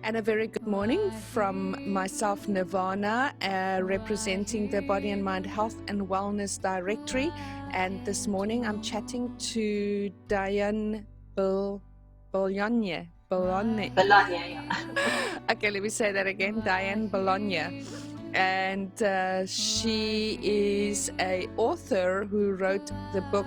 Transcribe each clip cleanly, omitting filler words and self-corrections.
And a very good morning from myself, Nirvana, representing the Body and Mind Health and Wellness Directory. And this morning I'm chatting to Dyan Belonje. Belonje, yeah. Okay, let me say that again. Dyan Belonje. And she is an author who wrote the book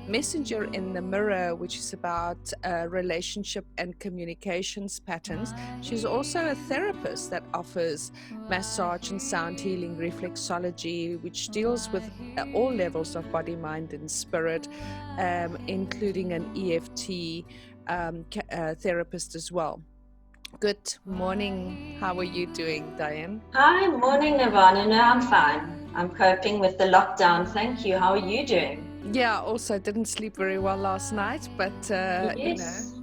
Messenger in the Mirror, which is about relationship and communications patterns. She's also a therapist that offers massage and sound healing, reflexology, which deals with all levels of body, mind, and spirit, including an EFT therapist as well. Good morning. How are you doing, Dyan? Hi, morning, Nirvana. No, I'm fine. I'm coping with the lockdown. Thank you. How are you doing? Yeah, also didn't sleep very well last night, but Yes.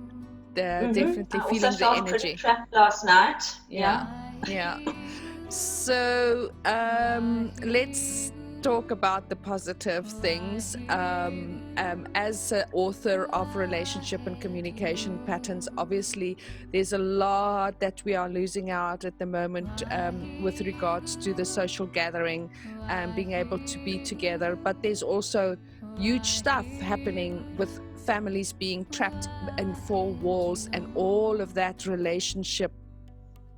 Definitely I feeling also the felt energy. pretty trapped last night. Yeah. So let's talk about the positive things. As an author of relationship and communication patterns, obviously there's a lot that we are losing out at the moment with regards to the social gathering and being able to be together. But there's also huge stuff happening with families being trapped in four walls, and all of that relationship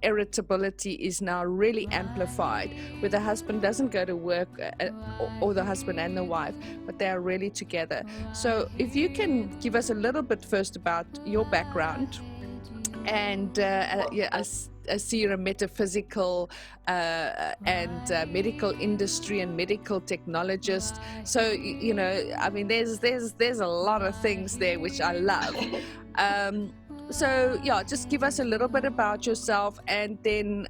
irritability is now really amplified, where the husband doesn't go to work, or the husband and the wife, but they are really together. So if you can give us a little bit first about your background, and I see you're a metaphysical and medical industry and medical technologist. So I mean, there's a lot of things there which I love. So yeah, just give us a little bit about yourself, and then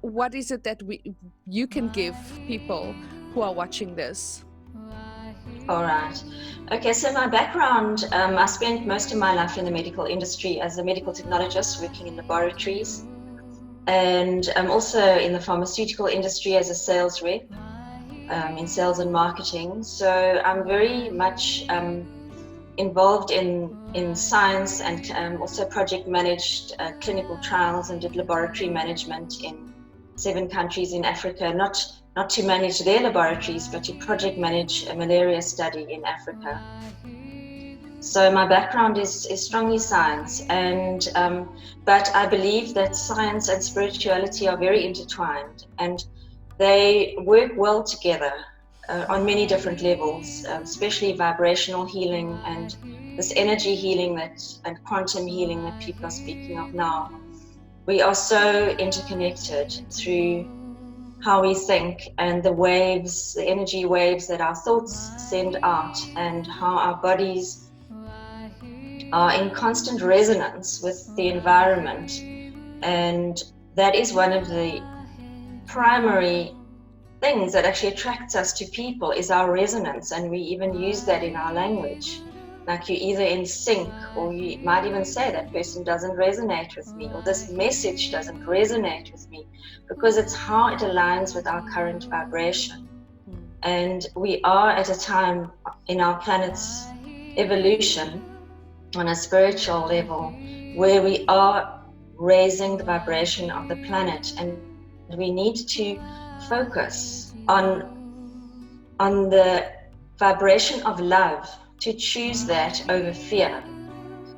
what is it that you can give people who are watching this? All right. Okay, so my background, I spent most of my life in the medical industry as a medical technologist working in laboratories, and I'm also in the pharmaceutical industry as a sales rep, in sales and marketing. So I'm very much involved in science, and also project managed clinical trials and did laboratory management in 7 countries in Africa, not to manage their laboratories, but to project manage a malaria study in Africa. So my background is strongly science, and but I believe that science and spirituality are very intertwined, and they work well together on many different levels, especially vibrational healing and this energy healing and quantum healing that people are speaking of now. We are so interconnected through how we think and the waves, the energy waves that our thoughts send out, and how our bodies are in constant resonance with the environment. And that is one of the primary things that actually attracts us to people, is our resonance, and we even use that in our language. Like, you're either in sync, or you might even say that person doesn't resonate with me, or this message doesn't resonate with me, because it's how it aligns with our current vibration. And we are at a time in our planet's evolution on a spiritual level where we are raising the vibration of the planet, and we need to focus on the vibration of love, to choose that over fear.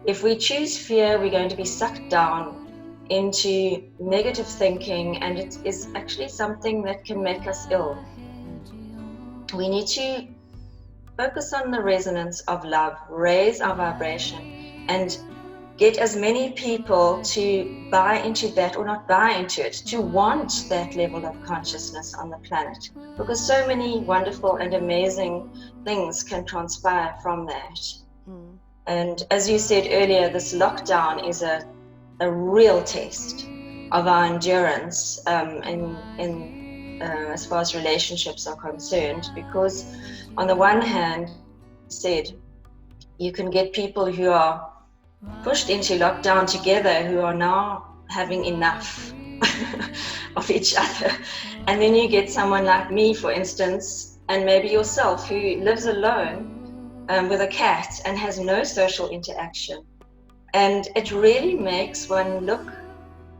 If we choose fear, we're going to be sucked down into negative thinking, and it is actually something that can make us ill. We need to focus on the resonance of love, raise our vibration, and get as many people to buy into that, or not buy into it, to want that level of consciousness on the planet, because so many wonderful and amazing things can transpire from that. And as you said earlier, this lockdown is a real test of our endurance as far as relationships are concerned, because on the one hand, said, you can get people who are pushed into lockdown together, who are now having enough of each other. And then you get someone like me, for instance, and maybe yourself, who lives alone with a cat and has no social interaction. And it really makes one look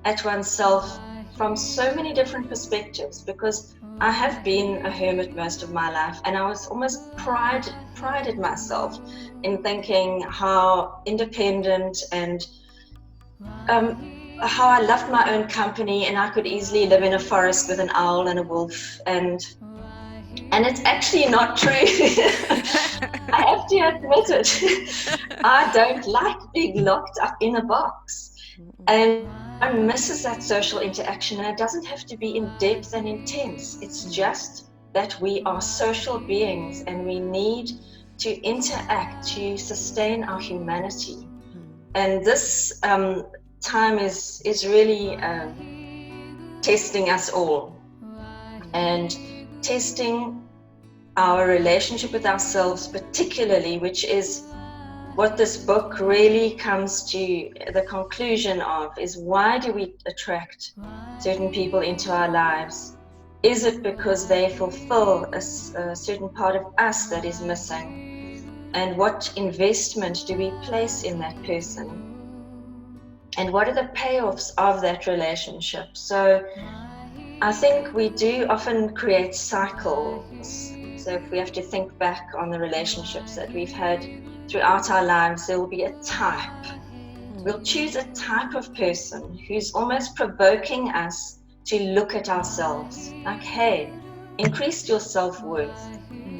at oneself from so many different perspectives, because I have been a hermit most of my life, and I was almost prided myself in thinking how independent and how I loved my own company, and I could easily live in a forest with an owl and a wolf, and it's actually not true. I have to admit it. I don't like being locked up in a box, and one misses that social interaction, and it doesn't have to be in depth and intense. It's just that we are social beings, and we need to interact to sustain our humanity. And this time is really testing us all, and testing our relationship with ourselves particularly, which is what this book really comes to the conclusion of, is why do we attract certain people into our lives? Is it because they fulfill a certain part of us that is missing? And what investment do we place in that person? And what are the payoffs of that relationship? So I think we do often create cycles. So if we have to think back on the relationships that we've had throughout our lives, there will be a type. We'll choose a type of person who's almost provoking us to look at ourselves. Like, hey, increase your self-worth.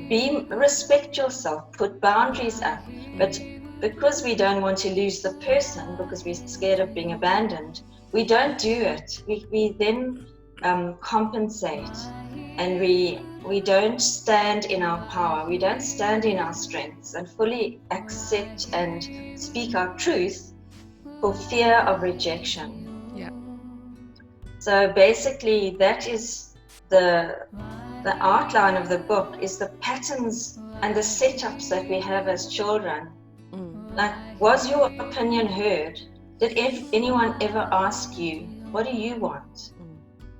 Respect yourself, put boundaries up. But because we don't want to lose the person, because we're scared of being abandoned, we don't do it. We then compensate, and we don't stand in our power, we don't stand in our strengths and fully accept and speak our truth for fear of rejection. Yeah. So basically that is the outline of the book, is the patterns and the setups that we have as children. Like, was your opinion heard? Did anyone ever ask you, what do you want?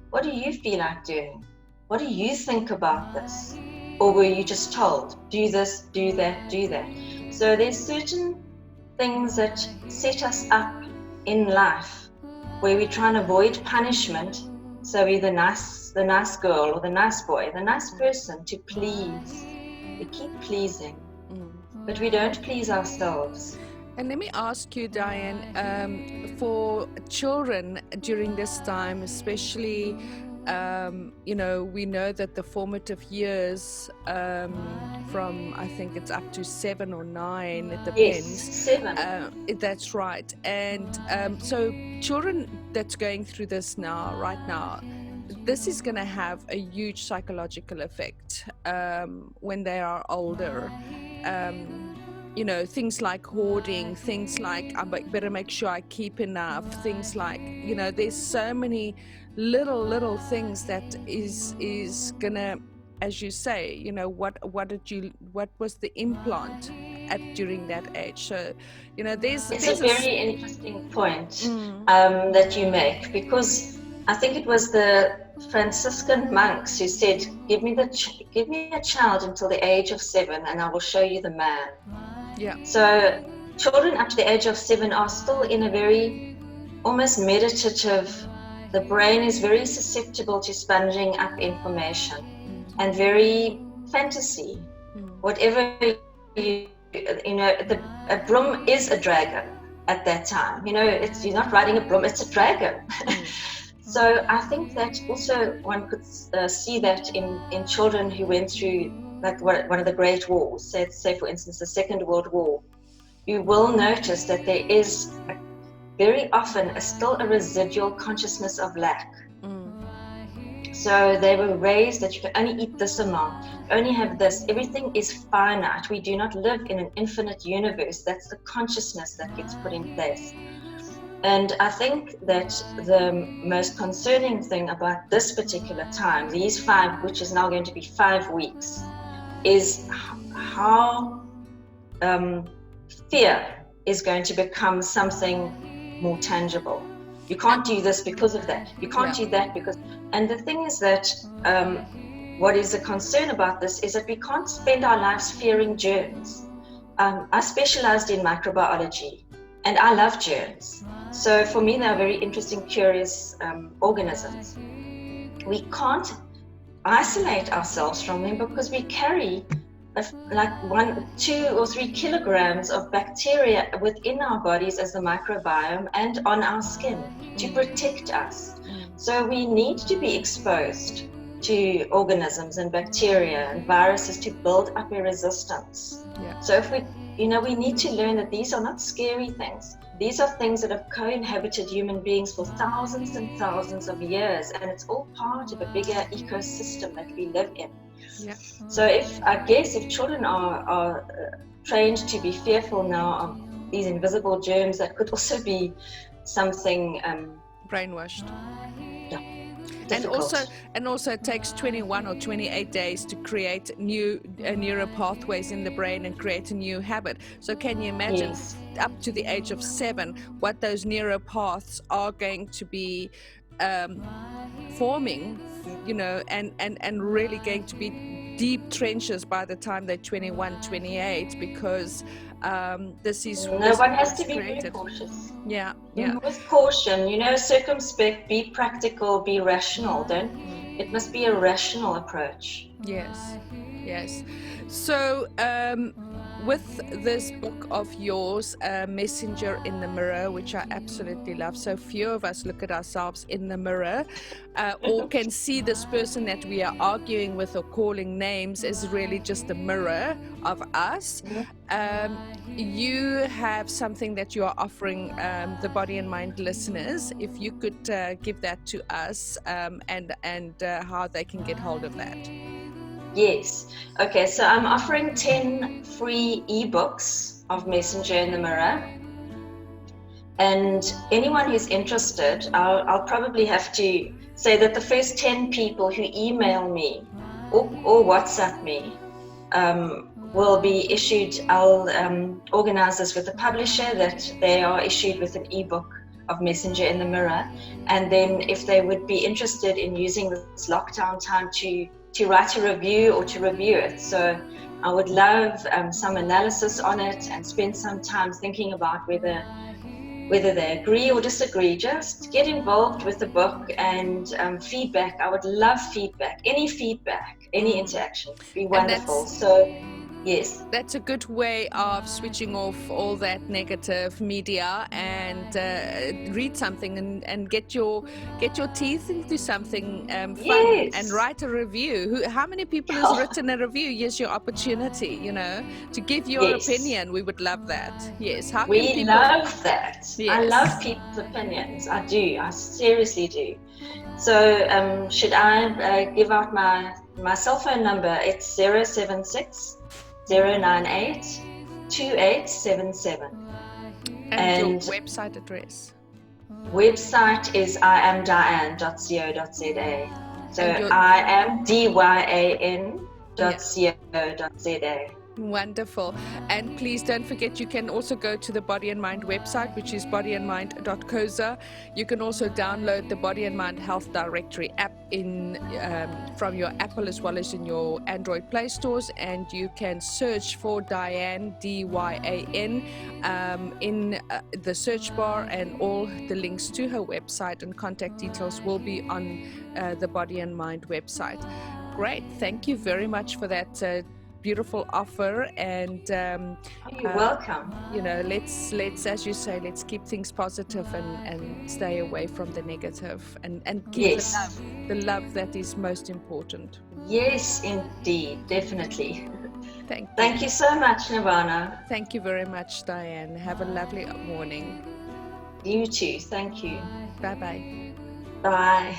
What do you feel like doing? What do you think about this? Or were you just told, do this, do that, do that? So there's certain things that set us up in life where we try and avoid punishment. So we're the nice girl or the nice boy, the nice person to please. We keep pleasing, but we don't please ourselves. And let me ask you, Dyan, for children during this time, especially, we know that the formative years from, I think it's up to 7 or 9, it depends. Yes, 7. That's right. And so children that's going through this right now, this is going to have a huge psychological effect when they are older. Things like hoarding, things like I better make sure I keep enough, things like, there's so many little things that is gonna, as you say, what was the implant during that age? So, there's a very interesting point that you make, because I think it was the Franciscan monks who said, give me a child until the age of 7 and I will show you the man. Yeah. So children up to the age of 7 are still in a very almost meditative, the brain is very susceptible to sponging up information and very fantasy. Whatever a broom is a dragon at that time. You're not riding a broom, it's a dragon. So I think that also one could see that in children who went through like one of the great wars, say for instance the Second World War. You will notice that there is very often still a residual consciousness of lack. So they were raised that you can only eat this amount, only have this, everything is finite. We do not live in an infinite universe. That's the consciousness that gets put in place. And I think that the most concerning thing about this particular time, these 5, which is now going to be 5 weeks, is how fear is going to become something more tangible. You can't do this because of that. You can't do that because... And the thing is that what is a concern about this is that we can't spend our lives fearing germs. I specialized in microbiology. And I love germs. So for me, they're very interesting, curious organisms. We can't isolate ourselves from them because we carry like 1, 2, or 3 kilograms of bacteria within our bodies as the microbiome and on our skin to protect us. So we need to be exposed to organisms and bacteria and viruses to build up a resistance. Yeah. So if we need to learn that these are not scary things. These are things that have co-inhabited human beings for thousands and thousands of years, and it's all part of a bigger ecosystem that we live in. Yeah. So if children are trained to be fearful now of these invisible germs, that could also be something brainwashed. Yeah. And also it takes 21 or 28 days to create new neural pathways in the brain and create a new habit. So can you imagine, yes, up to the age of 7, what those neural paths are going to be forming, and really going to be deep trenches by the time they're 21, 28, because this is one has to be very cautious. Yeah. With caution, circumspect, be practical, be rational. It must be a rational approach. Yes. So with this book of yours, Messenger in the Mirror, which I absolutely love, so few of us look at ourselves in the mirror or can see this person that we are arguing with or calling names is really just a mirror of us. You have something that you are offering the Body and Mind listeners. If you could give that to us and how they can get hold of that. Yes. Okay, so I'm offering 10 free ebooks of Messenger in the Mirror. And anyone who's interested, I'll probably have to say that the first 10 people who email me or WhatsApp me will be issued. I'll organize this with the publisher that they are issued with an ebook of Messenger in the Mirror. And then if they would be interested in using this lockdown time to write a review or to review it. So I would love some analysis on it and spend some time thinking about whether they agree or disagree. Just get involved with the book and feedback. I would love feedback, any interaction would be wonderful. So yes, that's a good way of switching off all that negative media and read something and get your teeth into something fun. Yes. And write a review. How many people has written a review? Here's your opportunity, to give your opinion. We would love that. Yes. We love that. Yes. I love people's opinions. I do. I seriously do. So should I give out my cell phone number? It's 076 098 2877. And your website address? Website is iamdyan.co.za. So iamdyan.co.za. Wonderful. And please don't forget, you can also go to the Body and Mind website, which is bodyandmind.coza. You can also download the Body and Mind Health Directory app from your Apple as well as in your Android Play stores, and you can search for Dyan, Dyan, in the search bar, and all the links to her website and contact details will be on the Body and Mind website. Great. Thank you very much for that beautiful offer, and you're welcome. Let's as you say, let's keep things positive and stay away from the negative and keep the love that is most important. Yes, indeed, definitely. Thank you so much, Nirvana. Thank you very much, Dyan. Have a lovely morning. You too. Thank you. Bye-bye. Bye.